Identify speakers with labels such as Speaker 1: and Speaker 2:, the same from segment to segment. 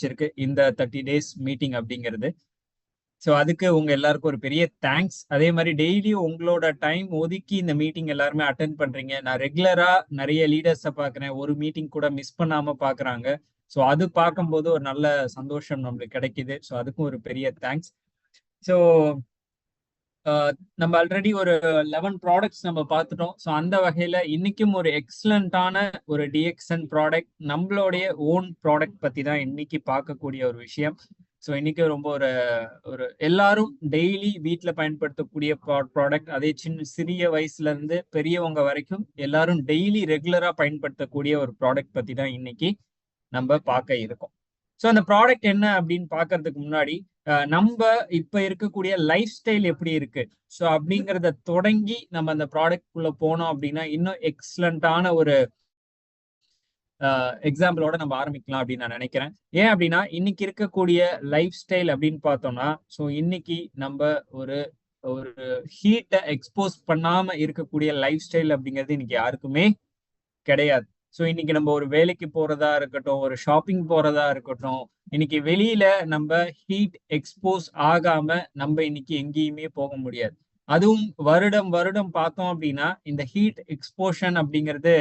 Speaker 1: ஆரம்பிச்சிருக்கு இந்த 30 days meeting அப்படிங்கிறது. ஸோ அதுக்கு உங்க எல்லாருக்கும் ஒரு பெரிய தேங்க்ஸ். அதே மாதிரி டெய்லி உங்களோட டைம் ஒதுக்கி இந்த மீட்டிங் எல்லாருமே அட்டென்ட் பண்றீங்க. நான் ரெகுலரா நிறைய லீடர்ஸை பார்க்குறேன், ஒரு மீட்டிங் கூட மிஸ் பண்ணாம பார்க்குறாங்க. ஸோ அது பார்க்கும்போது ஒரு நல்ல சந்தோஷம் நம்மளுக்கு கிடைக்குது. ஸோ அதுக்கும் ஒரு பெரிய தேங்க்ஸ். ஸோ நம்ம ஆல்ரெடி ஒரு 11 ப்ராடக்ட்ஸ் நம்ம பார்த்துட்டோம். ஸோ அந்த வகையில இன்னைக்கும் ஒரு எக்ஸலண்டான ஒரு டிஎக்ஸ்என் ப்ராடக்ட், நம்மளுடைய ஓன் ப்ராடக்ட் பத்தி தான் இன்னைக்கு பார்க்கக்கூடிய ஒரு விஷயம். ஸோ இன்னைக்கு ரொம்ப ஒரு எல்லாரும் டெய்லி வீட்டில் பயன்படுத்தக்கூடிய ப்ராடக்ட், அதே சிறிய வயசுல இருந்து பெரியவங்க வரைக்கும் எல்லாரும் டெய்லி ரெகுலரா பயன்படுத்தக்கூடிய ஒரு ப்ராடக்ட் பத்தி தான் இன்னைக்கு நம்ம பார்க்க இருக்கோம். ஸோ அந்த ப்ராடக்ட் என்ன அப்படின்னு பார்க்கறதுக்கு முன்னாடி நம்ம இப்ப இருக்கக்கூடிய லைஃப் ஸ்டைல் எப்படி இருக்கு, ஸோ அப்படிங்கிறத தொடங்கி நம்ம அந்த ப்ராடக்ட் குள்ள போனோம் அப்படின்னா இன்னும் எக்ஸலண்டான ஒரு எக்ஸாம்பிளோட நம்ம ஆரம்பிக்கலாம் அப்படின்னு நான் நினைக்கிறேன். ஏன் அப்படின்னா இன்னைக்கு இருக்கக்கூடிய லைஃப் ஸ்டைல் அப்படின்னு பார்த்தோம்னா, ஸோ இன்னைக்கு நம்ம ஒரு ஒரு ஹீட்டை எக்ஸ்போஸ் பண்ணாம இருக்கக்கூடிய லைஃப் ஸ்டைல் அப்படிங்கிறது இன்னைக்கு யாருக்குமே கிடையாது. ஸோ இன்னைக்கு நம்ம ஒரு வேலைக்கு போறதா இருக்கட்டும், ஒரு ஷாப்பிங் போறதா இருக்கட்டும், இன்னைக்கு வெளியில நம்ம ஹீட் எக்ஸ்போஸ் ஆகாம நம்ம இன்னைக்கு எங்கேயுமே போக முடியாது. அதுவும் வருடம் வருடம் பார்த்தோம் அப்படின்னா இந்த ஹீட் எக்ஸ்போஷன் அப்படிங்கிறது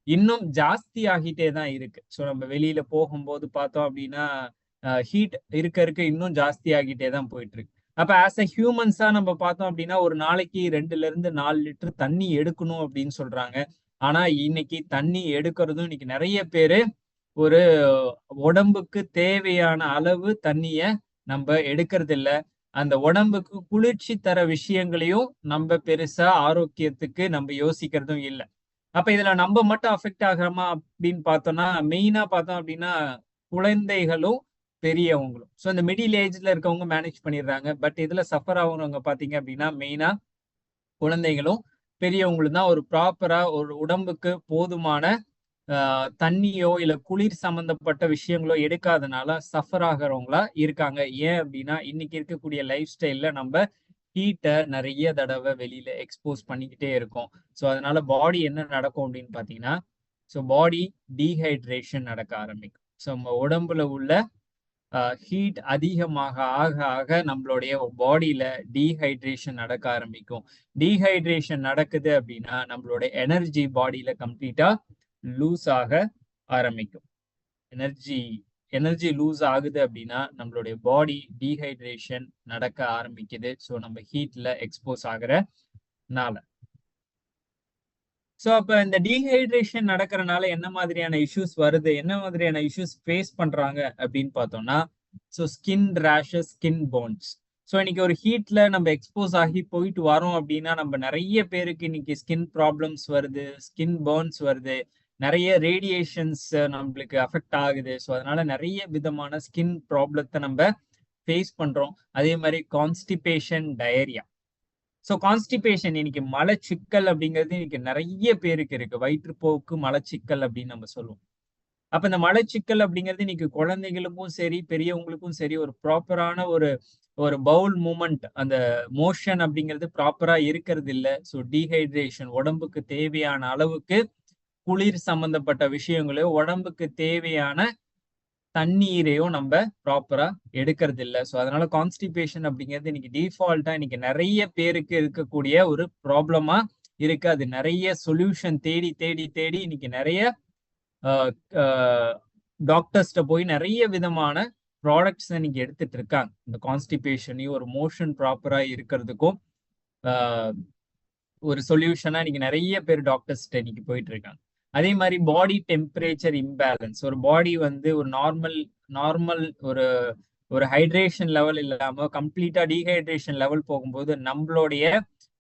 Speaker 1: இன்னும் ஜாஸ்தி ஆகிட்டே தான் இருக்கு. ஸோ நம்ம வெளியில போகும்போது பார்த்தோம் அப்படின்னா ஹீட் இருக்க இன்னும் ஜாஸ்தி ஆகிட்டே தான் போயிட்டு இருக்கு. அப்ப ஆஸ் அ ஹியூமன்ஸா நம்ம பார்த்தோம் அப்படின்னா ஒரு நாளைக்கு 2 to 4 லிட்டர் தண்ணி எடுக்கணும் அப்படின்னு சொல்றாங்க. ஆனா இன்னைக்கு தண்ணி எடுக்கிறதும் இன்னைக்கு நிறைய பேரு ஒரு உடம்புக்கு தேவையான அளவு தண்ணிய நம்ம எடுக்கிறது இல்ல. அந்த உடம்புக்கு குளிர்ச்சி தர விஷயங்களையும் நம்ம பெருசா ஆரோக்கியத்துக்கு நம்ம யோசிக்கிறதும் இல்லை. அப்ப இதுல நம்ம மட்டும் அஃபெக்ட் ஆகிறோமா அப்படின்னு பார்த்தோம்னா, மெயினா பார்த்தோம் அப்படின்னா குழந்தைகளும் பெரியவங்களும். ஸோ இந்த மிடில் ஏஜ்ல இருக்கவங்க மேனேஜ் பண்ணிடுறாங்க. பட் இதுல சஃபர் ஆகுறவங்க பாத்தீங்க அப்படின்னா மெயினா குழந்தைகளும் பெரியவங்களும் தான் ஒரு ப்ராப்பரா ஒரு உடம்புக்கு போதுமான தண்ணியோ இல்ல குளிர் சம்பந்தப்பட்ட விஷயங்களோ எடுக்காதனால சஃபர் ஆகிறவங்களா இருக்காங்க. ஏன் அப்படின்னா இன்னைக்கு இருக்கக்கூடிய லைஃப் ஸ்டைல்ல நம்ம ஹீட்டை நிறைய தடவை வெளியில எக்ஸ்போஸ் பண்ணிக்கிட்டே இருக்கோம். ஸோ அதனால பாடி என்ன நடக்கும் அப்படின்னு பாத்தீங்கன்னா, ஸோ பாடி டீஹைட்ரேஷன் நடக்க ஆரம்பிக்கும். ஸோ நம்ம உடம்புல உள்ள ஹீட் அதிகமாக ஆக ஆக நம்மளுடைய பாடியில டீஹைட்ரேஷன் நடக்க ஆரம்பிக்கும். டீஹைட்ரேஷன் நடக்குது அப்படின்னா நம்மளோட எனர்ஜி பாடியில கம்ப்ளீட்டா லூஸ் ஆக ஆரம்பிக்கும். எனர்ஜி லூஸ் ஆகுது அப்படின்னா நம்மளுடைய பாடி டீஹைட்ரேஷன் நடக்க ஆரம்பிக்குது. ஸோ நம்ம ஹீட்ல எக்ஸ்போஸ் ஆகுறனால. ஸோ அப்ப இந்த டீஹைட்ரேஷன் நடக்கிறனால என்ன மாதிரியான இஷ்யூஸ் வருது, என்ன மாதிரியான இஷ்யூஸ் ஃபேஸ் பண்றாங்க அப்படின்னு பார்த்தோம்னா, so skin rashes, skin bones. So இன்னைக்கு ஒரு ஹீட்ல நம்ம எக்ஸ்போஸ் ஆகி போயிட்டு வரோம் அப்படின்னா நம்ம நிறைய பேருக்கு இன்னைக்கு ஸ்கின் ப்ராப்ளம்ஸ் வருது, ஸ்கின் பர்ன்ஸ் வருது, நிறைய ரேடியேஷன்ஸ் நம்மளுக்கு அஃபெக்ட் ஆகுது. ஸோ அதனால நிறைய விதமான ஸ்கின் ப்ராப்ளத்தை நம்ம ஃபேஸ் பண்றோம். அதே மாதிரி கான்ஸ்டிபேஷன், டயரியா. ஸோ கான்ஸ்டிபேஷன் இன்னைக்கு மலச்சிக்கல் அப்படிங்கிறது இன்னைக்கு நிறைய பேருக்கு இருக்கு. வயிற்றுப்போக்கு மலச்சிக்கல் அப்படின்னு நம்ம சொல்லுவோம். அப்ப இந்த மலச்சிக்கல் அப்படிங்கிறது இன்னைக்கு குழந்தைகளுக்கும் சரி பெரியவங்களுக்கும் சரி ஒரு ப்ராப்பரான ஒரு பவுல் மூமெண்ட், அந்த மோஷன் அப்படிங்கிறது ப்ராப்பரா இருக்கிறது இல்லை. ஸோ டீஹைட்ரேஷன், உடம்புக்கு தேவையான அளவுக்கு குளிர் சம்பந்தப்பட்ட விஷயங்களையோ உடம்புக்கு தேவையான தண்ணீரையும் நம்ம ப்ராப்பரா எடுக்கிறது இல்லை. ஸோ அதனால கான்ஸ்டிபேஷன் அப்படிங்கிறது இன்னைக்கு டிஃபால்ட்டா இன்னைக்கு நிறைய பேருக்கு இருக்கக்கூடிய ஒரு ப்ராப்ளமா இருக்கு. அது நிறைய சொல்யூஷன் தேடி தேடி தேடி இன்னைக்கு நிறைய டாக்டர்ஸ்ட போய் நிறைய விதமான ப்ராடக்ட்ஸ் இன்னைக்கு எடுத்துட்டு இருக்காங்க. இந்த கான்ஸ்டிபேஷனையும் ஒரு மோஷன் ப்ராப்பரா இருக்கிறதுக்கும் ஒரு சொல்யூஷனா இன்னைக்கு நிறைய பேர் டாக்டர்ஸ்ட இன்னைக்கு போயிட்டு இருக்காங்க. அதே மாதிரி பாடி டெம்பரேச்சர் இம்பேலன்ஸ், ஒரு பாடி ஒரு நார்மல் ஒரு ஹைட்ரேஷன் லெவல் இல்லாம கம்ப்ளீட்டா டீஹைட்ரேஷன் லெவல் போகும்போது நம்மளுடைய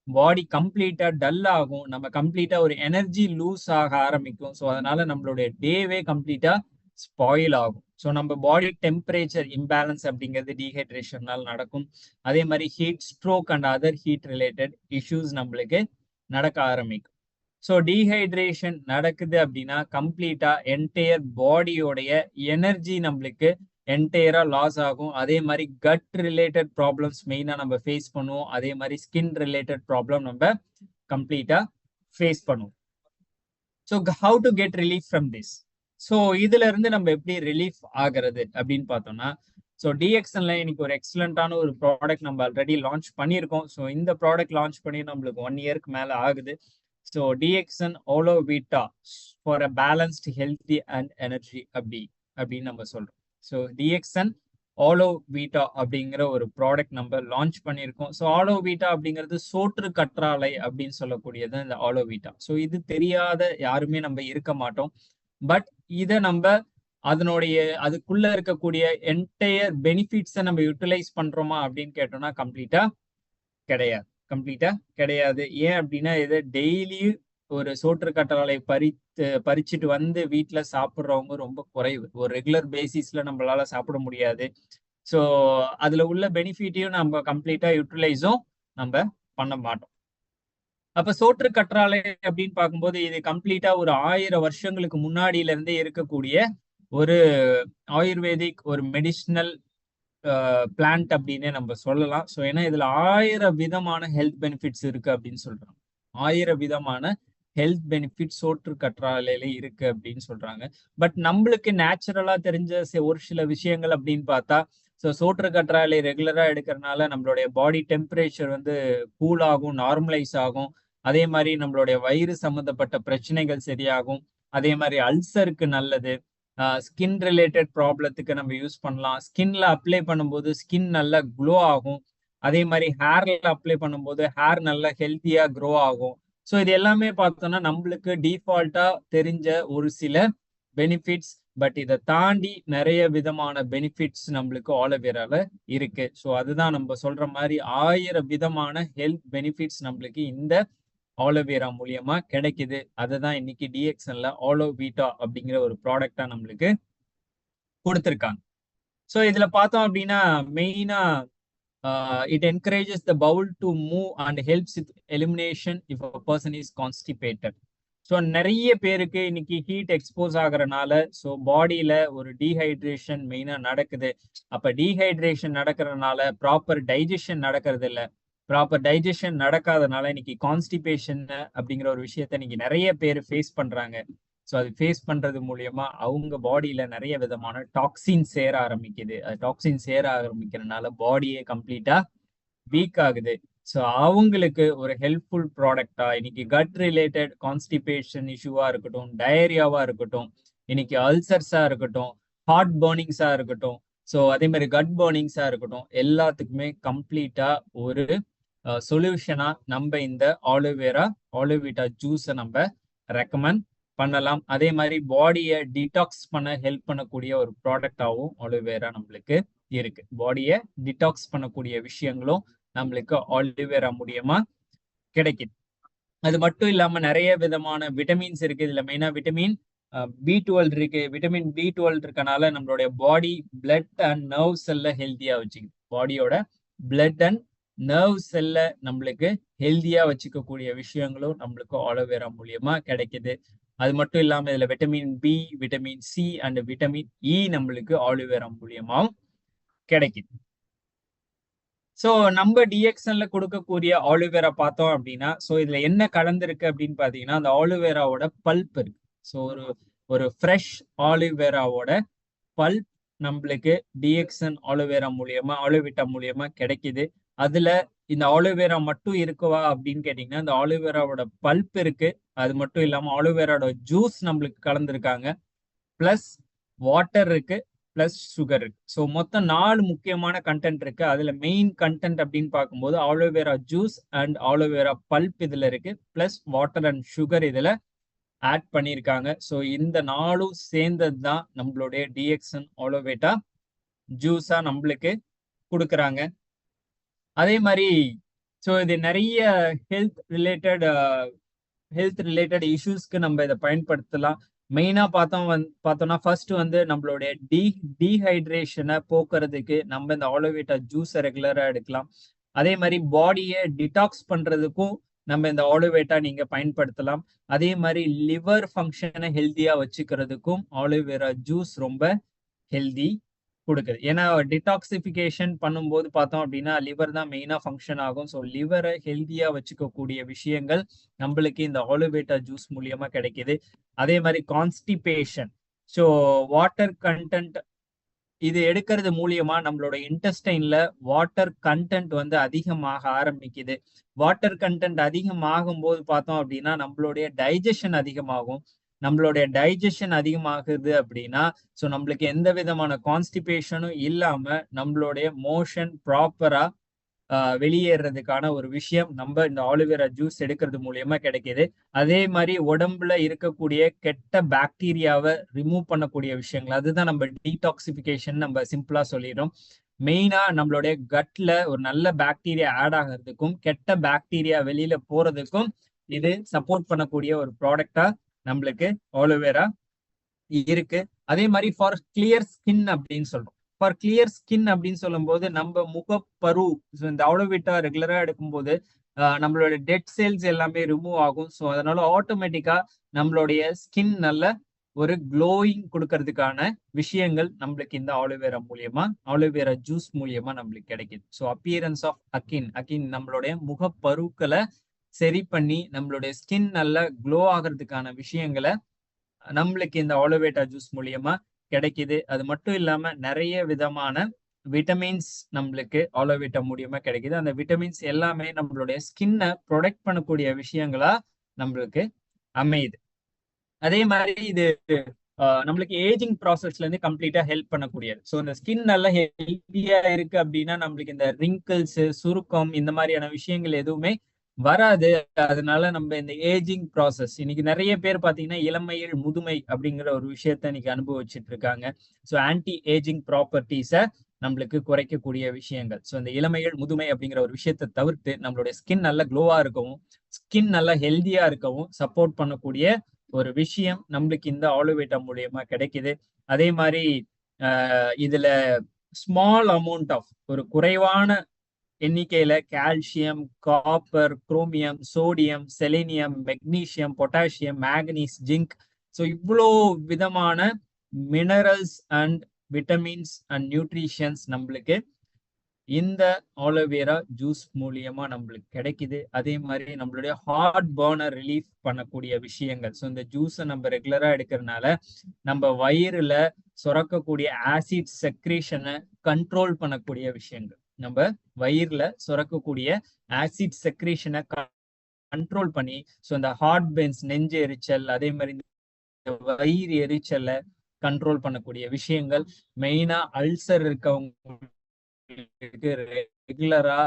Speaker 1: பாடி கம்ப்ளீட்டா டல் ஆகும், நம்ம கம்ப்ளீட்டா ஒரு எனர்ஜி லூஸ் ஆக ஆரம்பிக்கும். ஸோ அதனால நம்மளுடைய டேவே கம்ப்ளீட்டா ஸ்பாயில் ஆகும். ஸோ நம்ம பாடி டெம்பரேச்சர் இம்பேலன்ஸ் அப்படிங்கிறது டீஹைட்ரேஷன்னால நடக்கும். அதே மாதிரி heat stroke and other heat related issues நம்மளுக்கு நடக்க ஆரம்பிக்கும். ஸோ டீஹைட்ரேஷன் நடக்குது அப்படின்னா கம்ப்ளீட்டா என்டையர் பாடியோடைய எனர்ஜி நம்மளுக்கு என்டையரா லாஸ் ஆகும். அதே மாதிரி கட் ரிலேட்டட் ப்ராப்ளம்ஸ் மெயினா நம்ம ஃபேஸ் பண்ணுவோம். அதே மாதிரி ஸ்கின் ரிலேட்டட் ப்ராப்ளம் நம்ம கம்ப்ளீட்டா ஃபேஸ் பண்ணுவோம். So how to get relief from this? So இதுல இருந்து நம்ம எப்படி ரிலீஃப் ஆகிறது அப்படின்னு பார்த்தோம்னா, ஸோ டிஎக்ஸ்என்ல இன்னைக்கு ஒரு எக்ஸலண்டான ஒரு ப்ராடக்ட் நம்ம ஆல்ரெடி லான்ச் பண்ணியிருக்கோம். ஸோ இந்த ப்ராடக்ட் லான்ச் பண்ணி நம்மளுக்கு 1 இயர்க்கு மேல ஆகுது. So DXN Aloe Vita for a balanced healthy and energy அப்படின்னு நம்ம சொல்றோம். ஸோ டிஎக்ஸ்என் ஆலோவிட்டா அப்படிங்கிற ஒரு ப்ராடக்ட் நம்ம லான்ச் பண்ணியிருக்கோம். ஸோ ஆலோவிட்டா அப்படிங்கிறது சோற்று கற்றாழை அப்படின்னு சொல்லக்கூடியது இந்த ஆலோவிட்டா. ஸோ இது தெரியாத யாருமே நம்ம இருக்க மாட்டோம். பட் இதை நம்ம அதனுடைய அதுக்குள்ள இருக்கக்கூடிய என்டையர் பெனிஃபிட்ஸை நம்ம யூட்டிலைஸ் பண்றோமா அப்படின்னு கேட்டோம்னா கம்ப்ளீட்டா கிடையாது. ஏன் அப்படின்னா இதை டெய்லி ஒரு சோற்று கற்றாழை பறிச்சுட்டு வந்து வீட்டுல சாப்பிட்றவங்க ரொம்ப குறைவு. ஒரு ரெகுலர் பேசிஸ்ல நம்மளால சாப்பிட முடியாது. ஸோ அதுல உள்ள பெனிஃபிட்டையும் நம்ம கம்ப்ளீட்டா யூட்டிலைஸும் நம்ம பண்ண மாட்டோம். அப்ப சோற்று கற்றாழை அப்படின்னு பார்க்கும்போது இது கம்ப்ளீட்டா ஒரு 1000 வருஷங்களுக்கு முன்னாடியில இருந்தே இருக்கக்கூடிய ஒரு ஆயுர்வேதிக் ஒரு மெடிசினல் பிளான்ட் அப்படின்னு நம்ம சொல்லலாம். ஸோ ஏன்னா இதுல 1000 விதமான ஹெல்த் பெனிஃபிட்ஸ் இருக்கு அப்படின்னு சொல்றாங்க. 1000 விதமான ஹெல்த் பெனிஃபிட் சோற்று கற்றாழையில இருக்கு அப்படின்னு சொல்றாங்க. பட் நம்மளுக்கு நேச்சுரலா தெரிஞ்ச ஒரு சில விஷயங்கள் அப்படின்னு பார்த்தா, ஸோ சோற்று கற்றாழை ரெகுலரா எடுக்கிறதுனால நம்மளுடைய பாடி டெம்பரேச்சர் வந்து கூல் ஆகும், நார்மலைஸ் ஆகும். அதே மாதிரி நம்மளுடைய வயிறு சம்மந்தப்பட்ட பிரச்சனைகள் சரியாகும். அதே மாதிரி அல்சருக்கு நல்லது. ஸ்கின் ரிலேட்டட் ப்ராப்ளத்துக்கு நம்ம யூஸ் பண்ணலாம். ஸ்கின்ல அப்ளை பண்ணும்போது ஸ்கின் நல்லா க்ளோ ஆகும். அதே மாதிரி ஹேர்ல அப்ளை பண்ணும்போது ஹேர் நல்லா ஹெல்த்தியா க்ரோ ஆகும். ஸோ இது எல்லாமே பார்த்தோம்னா நம்மளுக்கு டிஃபால்ட்டா தெரிஞ்ச ஒரு சில பெனிஃபிட்ஸ். பட் இதை தாண்டி நிறைய விதமான பெனிஃபிட்ஸ் நம்மளுக்கு ஆலோவேரால இருக்கு. ஸோ அதுதான் நம்ம சொல்ற மாதிரி 1000 விதமான ஹெல்த் பெனிஃபிட்ஸ் நம்மளுக்கு இந்த ஆலோவேரா மூலியமா கிடைக்குது. அதுதான் இன்னைக்கு டிஎக்ஸ்என்ல ஆலோவிட்டா அப்படிங்கிற ஒரு ப்ராடக்டா நம்மளுக்கு கொடுத்துருக்காங்க. ஸோ இதுல பார்த்தோம் அப்படின்னா மெயினா it encourages the bowel to move and helps with elimination if a person is constipated. So நிறைய பேருக்கு இன்னைக்கு ஹீட் எக்ஸ்போஸ் ஆகுறதுனால ஸோ பாடியில ஒரு டீஹைட்ரேஷன் மெயினா நடக்குது. அப்ப டீஹைட்ரேஷன் நடக்கிறதுனால ப்ராப்பர் டைஜஷன் நடக்கிறது இல்லை. ப்ராப்பர் டைஜஷன் நடக்காதனால இன்னைக்கு கான்ஸ்டிபேஷன் அப்படிங்கிற ஒரு விஷயத்த இன்னைக்கு நிறைய பேர் ஃபேஸ் பண்றாங்க. ஸோ அது ஃபேஸ் பண்றது மூலியமா அவங்க பாடியில நிறைய விதமான டாக்ஸின் சேர ஆரம்பிக்குது. அது டாக்ஸின் சேர ஆரம்பிக்கிறதுனால பாடியே கம்ப்ளீட்டா வீக் ஆகுது. ஸோ அவங்களுக்கு ஒரு ஹெல்ப்ஃபுல் ப்ராடக்டா இன்னைக்கு கட் ரிலேட்டட் கான்ஸ்டிபேஷன் இஷ்யூவா இருக்கட்டும், டயரியாவா இருக்கட்டும், இன்னைக்கு அல்சர்ஸா இருக்கட்டும், ஹார்ட் பர்னிங்ஸா இருக்கட்டும், ஸோ அதே மாதிரி கட் பர்னிங்ஸா இருக்கட்டும், எல்லாத்துக்குமே கம்ப்ளீட்டா ஒரு சொல்யூஷனா நம்ம இந்த ஆலோவிட்டா ஜூஸை நம்ம ரெக்கமெண்ட் பண்ணலாம். அதே மாதிரி பாடியை டிடாக்ஸ் பண்ண ஹெல்ப் பண்ணக்கூடிய ஒரு ப்ராடக்டாகவும் ஆலோவேரா நம்மளுக்கு இருக்கு. பாடியை டிடாக்ஸ் பண்ணக்கூடிய விஷயங்களும் நம்மளுக்கு ஆலோவேரா மூலியமா கிடைக்குது. அது மட்டும் இல்லாம நிறைய விதமான விட்டமின்ஸ் இருக்கு. இதுல மெயினா விட்டமின் B12 இருக்கு. விட்டமின் B12 இருக்கனால நம்மளுடைய பாடி பிளட் அண்ட் நர்வ் செல்ல ஹெல்த்தியா வச்சுக்குது. பாடியோட பிளட் அண்ட் நர்வ் செல்ல நம்மளுக்கு ஹெல்த்தியா வச்சுக்கக்கூடிய விஷயங்களும் நம்மளுக்கு ஆலோவேரா மூலியமா கிடைக்குது. அது மட்டும் இல்லாம இதுல vitamin B, vitamin C and vitamin E நம்மளுக்கு ஆலோவேரா மூலியமாவும் கிடைக்குது. ஸோ நம்ம டிஎக்ஸ்என்ல கொடுக்கக்கூடிய ஆலோவேரா பார்த்தோம் அப்படின்னா, ஸோ இதுல என்ன கலந்துருக்கு அப்படின்னு பாத்தீங்கன்னா, அந்த ஆலோவேராவோட பல்ப் இருக்கு. ஸோ ஒரு ஃப்ரெஷ் ஆலோவேராவோட பல்ப் நம்மளுக்கு டிஎக்ஸ்என் ஆலோவிட்டா மூலியமா கிடைக்குது. அதுல இந்த ஆலோவேரா மட்டும் இருக்குவா அப்படின்னு கேட்டீங்கன்னா, இந்த ஆலோவேராவோட பல்ப் இருக்கு. அது மட்டும் இல்லாம ஆலோவேராவோட ஜூஸ் நம்மளுக்கு கலந்துருக்காங்க. பிளஸ் வாட்டர் இருக்கு, பிளஸ் சுகர் இருக்கு. ஸோ மொத்தம் 4 முக்கியமான கண்டென்ட் இருக்கு. அதுல மெயின் கண்டென்ட் அப்படின்னு பார்க்கும்போது aloe vera juice and aloe vera bulb இதுல இருக்கு, பிளஸ் வாட்டர் அண்ட் சுகர் இதுல ஆட் பண்ணியிருக்காங்க. ஸோ இந்த 4ம் சேர்ந்தது தான் நம்மளுடைய டிஎக்ஸ்என் ஆலோவேட்டா ஜூஸா நம்மளுக்கு கொடுக்குறாங்க. அதே மாதிரி ஸோ இது நிறைய ஹெல்த் ரிலேட்டட் இஷ்யூஸ்க்கு நம்ம இதை பயன்படுத்தலாம். மெயினா பார்த்தோம்னா ஃபர்ஸ்ட் வந்து நம்மளுடைய டீஹைட்ரேஷனை போக்குறதுக்கு நம்ம இந்த ஆலோவேட்டா ஜூஸை ரெகுலரா எடுக்கலாம். அதே மாதிரி பாடியை டிடாக்ஸ் பண்றதுக்கும் நம்ம இந்த ஆலோவேட்டா நீங்க பயன்படுத்தலாம். அதே மாதிரி லிவர் ஃபங்க்ஷனை ஹெல்த்தியா வச்சுக்கிறதுக்கும் ஆலோவேரா ஜூஸ் ரொம்ப ஹெல்தி கொடுக்குது. ஏன்னா டிடாக்சிஃபிகேஷன் பண்ணும்போது பார்த்தோம் அப்படின்னா லிவர் தான் மெயினா ஃபங்க்ஷன் ஆகும். ஸோ லிவரை ஹெல்த்தியா வச்சுக்கக்கூடிய விஷயங்கள் நம்மளுக்கு இந்த ஆலோவேட்டா ஜூஸ் மூலியமா கிடைக்குது. அதே மாதிரி கான்ஸ்டிபேஷன், ஸோ வாட்டர் கண்டென்ட் இது எடுக்கிறது மூலியமா நம்மளோட இன்டெஸ்டைன்ல வாட்டர் கண்டென்ட் வந்து அதிகமாக ஆரம்பிக்குது. வாட்டர் கண்டென்ட் அதிகமாகும் போது பார்த்தோம் அப்படின்னா நம்மளுடைய டைஜஷன் அதிகமாகும். நம்மளுடைய டைஜஷன் அதிகமாகுது அப்படின்னா ஸோ நம்மளுக்கு எந்த விதமான கான்ஸ்டிபேஷனும் இல்லாம நம்மளுடைய மோஷன் ப்ராப்பரா வெளியேறதுக்கான ஒரு விஷயம் நம்ம இந்த ஆலிவேரா ஜூஸ் எடுக்கிறது மூலியமா கிடைக்குது. அதே மாதிரி உடம்புல இருக்கக்கூடிய கெட்ட பாக்டீரியாவை ரிமூவ் பண்ணக்கூடிய விஷயங்கள், அதுதான் நம்ம டீடாக்சிபிகேஷன் நம்ம சிம்பிளா சொல்லிடுறோம். மெயினா நம்மளுடைய கட்ல ஒரு நல்ல பாக்டீரியா ஆட் ஆகிறதுக்கும் கெட்ட பாக்டீரியா வெளியில போறதுக்கும் இது சப்போர்ட் பண்ணக்கூடிய ஒரு ப்ராடக்டா நம்மளுக்கு ஆலோவேரா இருக்கு. அதே மாதிரி ஃபார் கிளியர் ஸ்கின் அப்படின்னு சொல்றோம். ஃபார் கிளியர் ஸ்கின் அப்படின்னு சொல்லும் போது நம்ம முகப்பரு இந்த ஆலோவேட்டா ரெகுலரா எடுக்கும்போது நம்மளோட டெட் செல்ஸ் எல்லாமே ரிமூவ் ஆகும். ஸோ அதனால ஆட்டோமேட்டிக்கா நம்மளுடைய ஸ்கின் நல்ல ஒரு க்ளோயிங் கொடுக்கறதுக்கான விஷயங்கள் நம்மளுக்கு இந்த ஆலோவேரா மூலியமா ஆலோவேரா ஜூஸ் மூலியமா நம்மளுக்கு கிடைக்குது. ஸோ அப்பியரன்ஸ் ஆஃப் அகின் நம்மளுடைய முகப்பருக்களை சரி பண்ணி நம்மளுடைய ஸ்கின் நல்லா க்ளோ ஆகிறதுக்கான விஷயங்களை நம்மளுக்கு இந்த ஆலோவேட்டா ஜூஸ் மூலியமா கிடைக்குது. அது மட்டும் இல்லாம நிறைய விதமான விட்டமின்ஸ் நம்மளுக்கு ஆலோவேட்டா மூலியமா கிடைக்குது. அந்த விட்டமின்ஸ் எல்லாமே நம்மளுடைய ஸ்கின்னை ப்ரொடெக்ட் பண்ணக்கூடிய விஷயங்களா நம்மளுக்கு அமையுது. அதே மாதிரி இது நம்மளுக்கு ஏஜிங் ப்ராசஸ்ல இருந்து கம்ப்ளீட்டா ஹெல்ப் பண்ணக்கூடியது. ஸோ இந்த ஸ்கின் நல்லா ஹெல்த்தியா இருக்கு அப்படின்னா நம்மளுக்கு இந்த ரிங்கிள்ஸ், சுருக்கம் இந்த மாதிரியான விஷயங்கள் எதுவுமே வராது. அதனால நம்ம இந்த ஏஜிங் ப்ராசஸ் இன்னைக்கு நிறைய பேர் பாத்தீங்கன்னா இளமையில் முதுமை அப்படிங்கிற ஒரு விஷயத்த இன்னைக்கு அனுபவிச்சுட்டு இருக்காங்க. ஸோ ஆன்டி ஏஜிங் ப்ராப்பர்ட்டிஸை நம்மளுக்கு குறைக்கக்கூடிய விஷயங்கள். ஸோ இந்த இளமையில் முதுமை அப்படிங்கிற ஒரு விஷயத்தை தவிர்த்து நம்மளுடைய ஸ்கின் நல்லா க்ளோவா இருக்கவும் ஸ்கின் நல்லா ஹெல்தியா இருக்கவும் சப்போர்ட் பண்ணக்கூடிய ஒரு விஷயம் நம்மளுக்கு இந்த ஆலோவேட்டா மூலியமா கிடைக்குது. அதே மாதிரி இதுல ஸ்மால் அமௌண்ட் ஆஃப் ஒரு குறைவான எண்ணிக்கையில calcium, copper, chromium, sodium, selenium, magnesium, potassium, manganese, zinc, so இவ்வளோ விதமான minerals and vitamins and nutritions நம்மளுக்கு இந்த ஆலோவேரா ஜூஸ் மூலியமா நம்மளுக்கு கிடைக்குது. அதே மாதிரி நம்மளுடைய ஹார்ட் பர்னர் ரிலீஃப் பண்ணக்கூடிய விஷயங்கள். ஸோ இந்த ஜூஸை நம்ம ரெகுலரா எடுக்கிறதுனால நம்ம வயிறுல சுரக்கக்கூடிய ஆசிட் செக்ரீஷனை கண்ட்ரோல் பண்ணக்கூடிய விஷயங்கள். நம்ம வயிறுல சுரக்கக்கூடிய ஆசிட் செக்ரீஷனை கண்ட்ரோல் பண்ணி ஸோ இந்த ஹார்ட் பெயின்ஸ், நெஞ்சு எரிச்சல், அதே மாதிரி வயிறு எரிச்சலை கண்ட்ரோல் பண்ணக்கூடிய விஷயங்கள். மெயினா அல்சர் இருக்கவங்க ரெகுலரா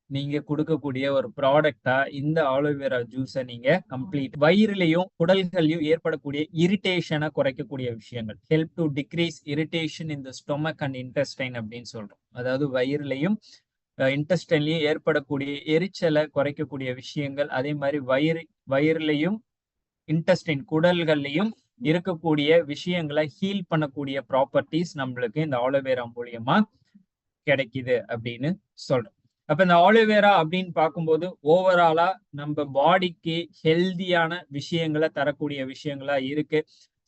Speaker 1: நீங்க கொடுக்கக்கூடிய ஒரு ப்ராடக்டா இந்த ஆலோவேரா ஜூஸை நீங்க கம்ப்ளீட் வயிறுலையும் குடல்களையும் ஏற்படக்கூடிய இரிட்டேஷனை குறைக்கக்கூடிய விஷயங்கள். Help to decrease irritation in the stomach and intestine அப்படின்னு சொல்றோம். அதாவது வயிறுலையும் இன்டெஸ்டைன்லயும் ஏற்படக்கூடிய எரிச்சலை குறைக்கக்கூடிய விஷயங்கள். அதே மாதிரி வயிறுலையும் இன்டெஸ்டைன் குடல்கள்லையும் இருக்கக்கூடிய விஷயங்களை ஹீல் பண்ணக்கூடிய ப்ராப்பர்ட்டிஸ் நம்மளுக்கு இந்த ஆலோவேரா மூலியமா கிடைக்குது அப்படின்னு சொல்றோம். அப்ப இந்த ஆலோவேரா அப்படின்னு பார்க்கும்போது ஓவராலா நம்ம பாடிக்கு ஹெல்தியான விஷயங்களை தரக்கூடிய விஷயங்களா இருக்கு.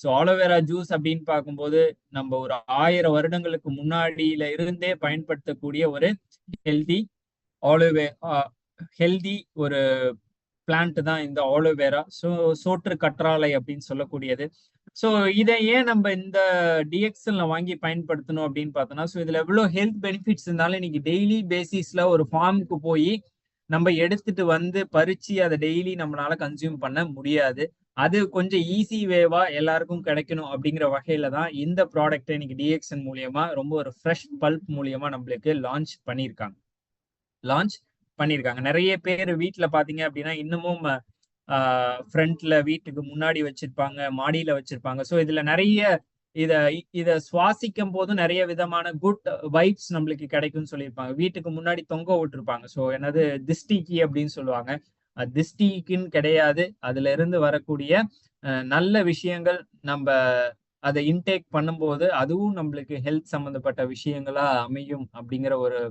Speaker 1: ஸோ ஆலோவேரா ஜூஸ் அப்படின்னு பார்க்கும்போது நம்ம ஒரு 1000 வருடங்களுக்கு முன்னாடியில இருந்தே பயன்படுத்தக்கூடிய ஒரு ஹெல்தி ஹெல்தி ஒரு பிளான்ட் தான் இந்த ஆலோவேரா. சோற்று கற்றாழை அப்படின்னு சொல்லக்கூடியது. ஸோ இதை ஏன் நம்ம இந்த டிஎக்ஸ்எல்ல வாங்கி பயன்படுத்தணும் அப்படின்னு பார்த்தோம்னா, ஸோ இதுல எவ்வளவு ஹெல்த் பெனிஃபிட்ஸ் இருந்தாலும் இன்னைக்கு டெய்லி பேசிஸ்ல ஒரு ஃபார்முக்கு போய் நம்ம எடுத்துட்டு வந்து பறிச்சு அதை டெய்லி நம்மளால கன்சியூம் பண்ண முடியாது. அது கொஞ்சம் ஈஸி வேவா எல்லாருக்கும் கிடைக்கணும் அப்படிங்கிற வகையில தான் இந்த ப்ராடக்ட் இன்னைக்கு டிஎக்ஸ்எல் மூலியமா ரொம்ப ஒரு ஃப்ரெஷ் பல்ப் மூலியமா நம்மளுக்கு லான்ச் பண்ணியிருக்காங்க. நிறைய பேர் வீட்டுல பாத்தீங்க அப்படின்னா இன்னமும் ஃப்ரண்ட்ல வீட்டுக்கு முன்னாடி வச்சிருப்பாங்க, மாடியில வச்சிருப்பாங்க. ஸோ இதுல நிறைய இத சுவாசிக்கும் போதும் நிறைய விதமான குட் வைப்ஸ் நம்மளுக்கு கிடைக்கும்னு சொல்லியிருப்பாங்க. வீட்டுக்கு முன்னாடி தொங்க விட்டுருப்பாங்க. ஸோ என்னது திஷ்டிக்கு அப்படின்னு சொல்லுவாங்க. திஷ்டிக்குன்னு கிடையாது, அதுல இருந்து வரக்கூடிய நல்ல விஷயங்கள் நம்ம அதை இன்டேக் பண்ணும்போது அதுவும் நம்மளுக்கு ஹெல்த் சம்பந்தப்பட்ட விஷயங்களா அமையும் அப்படிங்கிற ஒரு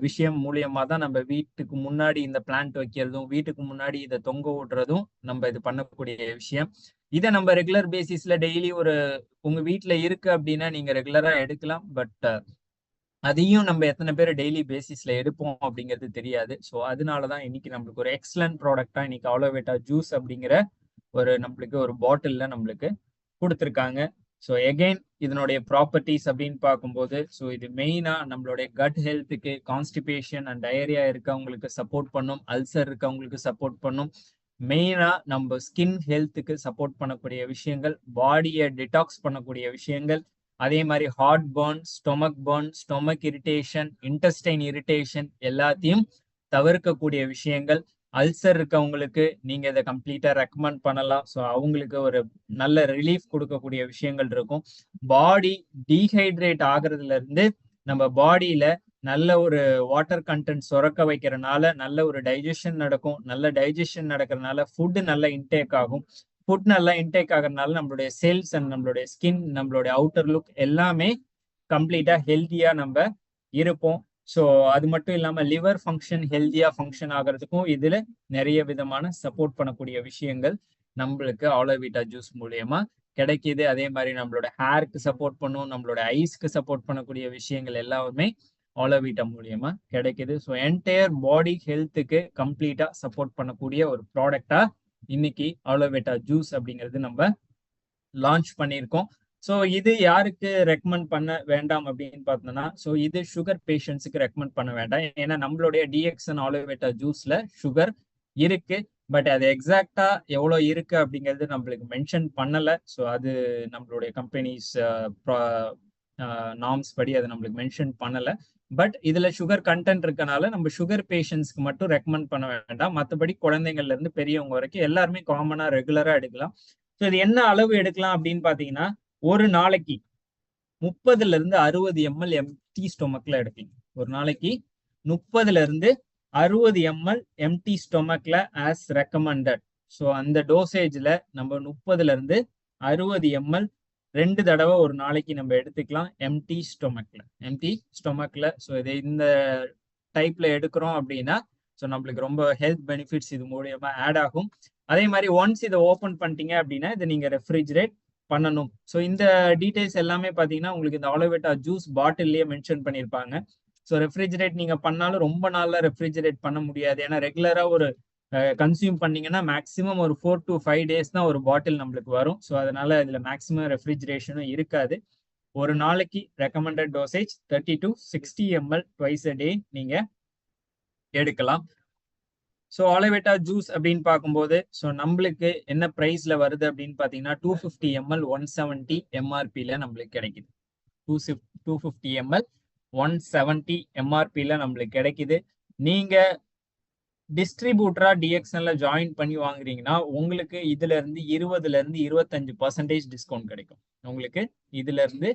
Speaker 1: விஷயம் மூலியமா தான் நம்ம வீட்டுக்கு முன்னாடி இந்த பிளான்ட் வைக்கிறதும் வீட்டுக்கு முன்னாடி இதை தொங்க விடுறதும் நம்ம இது பண்ணக்கூடிய விஷயம். இதை நம்ம ரெகுலர் பேசிஸ்ல டெய்லி உங்க வீட்டுல இருக்கு அப்படின்னா நீங்க ரெகுலரா எடுக்கலாம். பட் அதையும் நம்ம எத்தனை பேர் டெய்லி பேசிஸ்ல எடுப்போம் அப்படிங்கிறது தெரியாது. ஸோ அதனாலதான் இன்னைக்கு நம்மளுக்கு ஒரு எக்ஸலன்ட் ப்ராடக்டா இன்னைக்கு ஆலோவேட்டா ஜூஸ் அப்படிங்கிற நம்மளுக்கு ஒரு பாட்டில்ல நம்மளுக்கு கொடுத்துருக்காங்க. ஸோ எகெயின் இதனுடைய ப்ராப்பர்ட்டிஸ் அப்படின்னு பார்க்கும்போது ஸோ இது மெயினாக நம்மளுடைய கட் ஹெல்த்துக்கு, கான்ஸ்டிபேஷன் அண்ட் டயரியா இருக்கவங்களுக்கு சப்போர்ட் பண்ணும், அல்சர் இருக்கவங்களுக்கு சப்போர்ட் பண்ணும், மெயினாக நம்ம ஸ்கின் ஹெல்த்துக்கு சப்போர்ட் பண்ணக்கூடிய விஷயங்கள், பாடியை டிடாக்ஸ் பண்ணக்கூடிய விஷயங்கள், அதே மாதிரி heartburn, stomach irritation, intestine irritation எல்லாத்தையும் தவிர்க்கக்கூடிய விஷயங்கள். அல்சர் இருக்கவங்களுக்கு நீங்க இதை கம்ப்ளீட்டா ரெக்கமெண்ட் பண்ணலாம். ஸோ அவங்களுக்கு ஒரு நல்ல ரிலீஃப் கொடுக்கக்கூடிய விஷயங்கள் இருக்கும். பாடி டீஹைட்ரேட் ஆகுறதுல இருந்து நம்ம பாடியில நல்ல ஒரு வாட்டர் கண்டென்ட் சுரக்க வைக்கிறதுனால நல்ல ஒரு டைஜஷன் நடக்கும். நல்ல டைஜஷன் நடக்கிறதுனால ஃபுட்டு நல்லா இன்டேக் ஆகும். ஃபுட் நல்லா இன்டேக் ஆகிறதுனால நம்மளுடைய செல்ஸ் அண்ட் நம்மளுடைய ஸ்கின், நம்மளுடைய அவுட்டர் லுக் எல்லாமே கம்ப்ளீட்டா ஹெல்த்தியா நம்ம இருப்போம். ஸோ அது மட்டும் இல்லாமல் லிவர் ஃபங்க்ஷன் ஹெல்த்தியாக ஃபங்க்ஷன் ஆகிறதுக்கும் இதில் நிறைய விதமான சப்போர்ட் பண்ணக்கூடிய விஷயங்கள் நம்மளுக்கு ஆலோவேட்டா ஜூஸ் மூலயமா கிடைக்கிது. அதே மாதிரி நம்மளோட ஹேருக்கு சப்போர்ட் பண்ணும், நம்மளோட ஐஸ்க்கு சப்போர்ட் பண்ணக்கூடிய விஷயங்கள் எல்லாமே ஆலோவேட்டா மூலியமா கிடைக்குது. ஸோ என்டையர் பாடி ஹெல்த்துக்கு கம்ப்ளீட்டா சப்போர்ட் பண்ணக்கூடிய ஒரு ப்ராடக்டா இன்னைக்கு ஆலோவேட்டா ஜூஸ் அப்படிங்கிறது நம்ம லான்ச் பண்ணியிருக்கோம். ஸோ இது யாருக்கு ரெக்கமெண்ட் பண்ண வேண்டாம் அப்படின்னு பார்த்தோம்னா, ஸோ இது சுகர் பேஷண்ட்ஸுக்கு ரெக்கமெண்ட் பண்ண வேண்டாம். ஏன்னா நம்மளுடைய டிஎக்ஸ்என் ஆலோவேட்டா ஜூஸ்ல சுகர் இருக்கு, பட் அது எக்ஸாக்டா எவ்வளோ இருக்கு அப்படிங்கிறது நம்மளுக்கு மென்ஷன் பண்ணலை. ஸோ அது நம்மளுடைய கம்பெனிஸ் நார்ம்ஸ் படி அது நம்மளுக்கு மென்ஷன் பண்ணலை. பட் இதுல சுகர் கண்டென்ட் இருக்கனால நம்ம சுகர் பேஷண்ட்ஸ்க்கு மட்டும் ரெக்கமெண்ட் பண்ண வேண்டாம். மற்றபடி குழந்தைங்கள்ல இருந்து பெரியவங்க வரைக்கும் எல்லாருமே காமனா ரெகுலரா எடுக்கலாம். ஸோ இது என்ன அளவு எடுக்கலாம் அப்படின்னு பாத்தீங்கன்னா, ஒரு நாளைக்கு 30ல இருந்து 60 ml எம்டி ஸ்டொமக்ல எடுக்கலாம். ஒரு நாளைக்கு 30ல இருந்து 60 ml எம்டி ஸ்டொமக்ல ஆஸ் ரெக்கமெண்டட். ஸோ அந்த டோசேஜ்ல நம்ம 30ல இருந்து 60 ml 2 தடவை ஒரு நாளைக்கு நம்ம எடுத்துக்கலாம் எம்டி ஸ்டொமக்ல. ஸோ இது இந்த டைப்ல எடுக்கிறோம் அப்படின்னா ஸோ நம்மளுக்கு ரொம்ப ஹெல்த் பெனிஃபிட்ஸ் இது மூலியமா ஆட் ஆகும். அதே மாதிரி ஒன்ஸ் இதை ஓப்பன் பண்ணிட்டீங்க அப்படின்னா இதை நீங்க ரெஃப்ரிஜரேட் பண்ணணும். ஸோ இந்த டீடைல்ஸ் எல்லாமே பார்த்தீங்கன்னா உங்களுக்கு இந்த ஆலோவேட்டா ஜூஸ் பாட்டில்லையே மென்ஷன் பண்ணியிருப்பாங்க. ஸோ ரெஃப்ரிஜரேட் நீங்க பண்ணாலும் ரொம்ப நாள்ல ரெஃப்ரிஜரேட் பண்ண முடியாது. ஏன்னா ரெகுலரா ஒரு கன்சியூம் பண்ணீங்கன்னா மேக்ஸிமம் ஒரு 4 to 5 days தான் ஒரு பாட்டில் நம்மளுக்கு வரும். ஸோ அதனால இதுல மேக்ஸிமம் ரெஃப்ரிஜரேஷனும் இருக்காது. ஒரு நாளைக்கு recommended dosage 30 to 60 ml twice a day நீங்க எடுக்கலாம். ஸோ ஆலோவேட்டா ஜூஸ் அப்படின்னு பார்க்கும்போது ஸோ நம்மளுக்கு என்ன ப்ரைஸ்ல வருது அப்படின்னு பார்த்தீங்கன்னா 250 ml 170 MRPல நம்மளுக்கு கிடைக்குது. 250 ml 170 MRPல நம்மளுக்கு கிடைக்குது. நீங்க டிஸ்ட்ரிபியூட்டரா டிஎக்ஸ்என்ல ஜாயின் பண்ணி வாங்குறீங்கன்னா உங்களுக்கு இதுல இருந்து 20ல இருந்து 25% டிஸ்கவுண்ட் கிடைக்கும். உங்களுக்கு இதுல இருந்து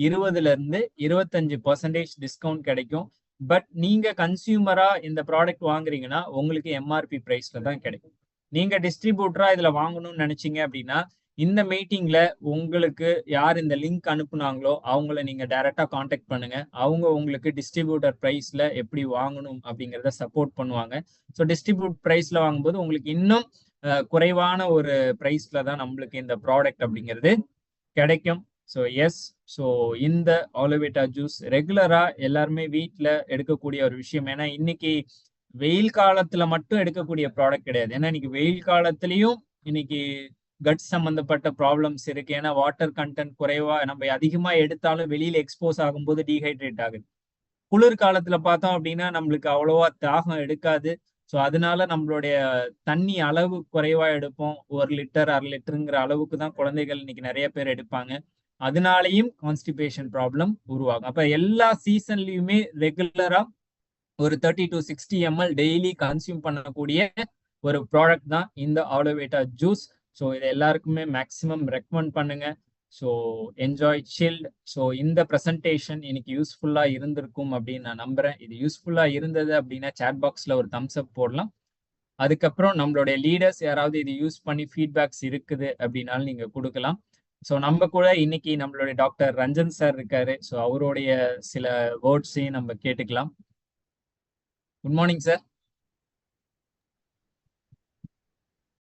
Speaker 1: 20ல இருந்து 25% டிஸ்கவுண்ட் கிடைக்கும். பட் நீங்க கன்சியூமரா இந்த ப்ராடக்ட் வாங்குறீங்கன்னா உங்களுக்கு எம்ஆர்பி பிரைஸ்ல தான் கிடைக்கும். நீங்க டிஸ்ட்ரிபியூட்டரா இதுல வாங்கணும்னு நினைச்சீங்க அப்படின்னா இந்த மீட்டிங்ல உங்களுக்கு யார் இந்த லிங்க் அனுப்புனாங்களோ அவங்கள நீங்க டைரக்டா கான்டாக்ட் பண்ணுங்க. அவங்க உங்களுக்கு டிஸ்ட்ரிபியூட்டர் பிரைஸ்ல எப்படி வாங்கணும் அப்படிங்கிறத சப்போர்ட் பண்ணுவாங்க. ஸோ டிஸ்ட்ரிபியூட் பிரைஸ்ல வாங்கும்போது உங்களுக்கு இன்னும் குறைவான ஒரு பிரைஸ்ல தான் நம்மளுக்கு இந்த ப்ராடக்ட் அப்படிங்கிறது கிடைக்கும். ஸோ எஸ், ஸோ இந்த ஆலோவேட்டா ஜூஸ் ரெகுலரா எல்லாருமே வீட்டில் எடுக்கக்கூடிய ஒரு விஷயம். ஏன்னா இன்னைக்கு வெயில் காலத்துல மட்டும் எடுக்கக்கூடிய ப்ராடக்ட் கிடையாது. ஏன்னா இன்னைக்கு வெயில் காலத்திலையும் இன்னைக்கு கட் சம்பந்தப்பட்ட ப்ராப்ளம்ஸ் இருக்கு. ஏன்னா வாட்டர் கண்டென்ட் குறைவா நம்ம அதிகமா எடுத்தாலும் வெளியில எக்ஸ்போஸ் ஆகும்போது டீஹைட்ரேட் ஆகுது. குளிர் காலத்துல பார்த்தோம் அப்படின்னா நம்மளுக்கு அவ்வளவா தாகம் எடுக்காது. ஸோ அதனால நம்மளுடைய தண்ணி அளவு குறைவா எடுப்போம். 1 லிட்டர் 1/2 லிட்டருங்கிற அளவுக்கு தான் குழந்தைகள் இன்னைக்கு நிறைய பேர் எடுப்பாங்க. அதனாலையும் கான்ஸ்டிபேஷன் ப்ராப்ளம் உருவாகும். அப்ப எல்லா சீசன்லயுமே ரெகுலரா ஒரு 30 to 60 ml டெய்லி கன்சியூம் பண்ணக்கூடிய ஒரு ப்ராடக்ட் தான் இந்த ஆலோவேட்டா ஜூஸ். ஸோ இதை எல்லாருக்குமே மேக்சிமம் ரெக்கமெண்ட் பண்ணுங்க. So enjoy silt. ஸோ இந்த ப்ரெசன்டேஷன் இன்னைக்கு யூஸ்ஃபுல்லா இருந்திருக்கும் அப்படின்னு நான் நம்புறேன். இது யூஸ்ஃபுல்லா இருந்தது அப்படின்னா சாட் பாக்ஸ்ல ஒரு தம்ஸ் அப் போடலாம். அதுக்கப்புறம் நம்மளுடைய லீடர்ஸ் யாராவது இது யூஸ் பண்ணி ஃபீட்பேக்ஸ் இருக்குது அப்படின்னாலும் நீங்க கொடுக்கலாம். ஸோ நம்ம கூட இன்னைக்கு நம்மளுடைய டாக்டர் ரஞ்சன் சார் இருக்காரு. ஸோ அவருடைய சில வேர்ட்ஸையும் நம்ம கேட்டுக்கலாம். Good morning sir.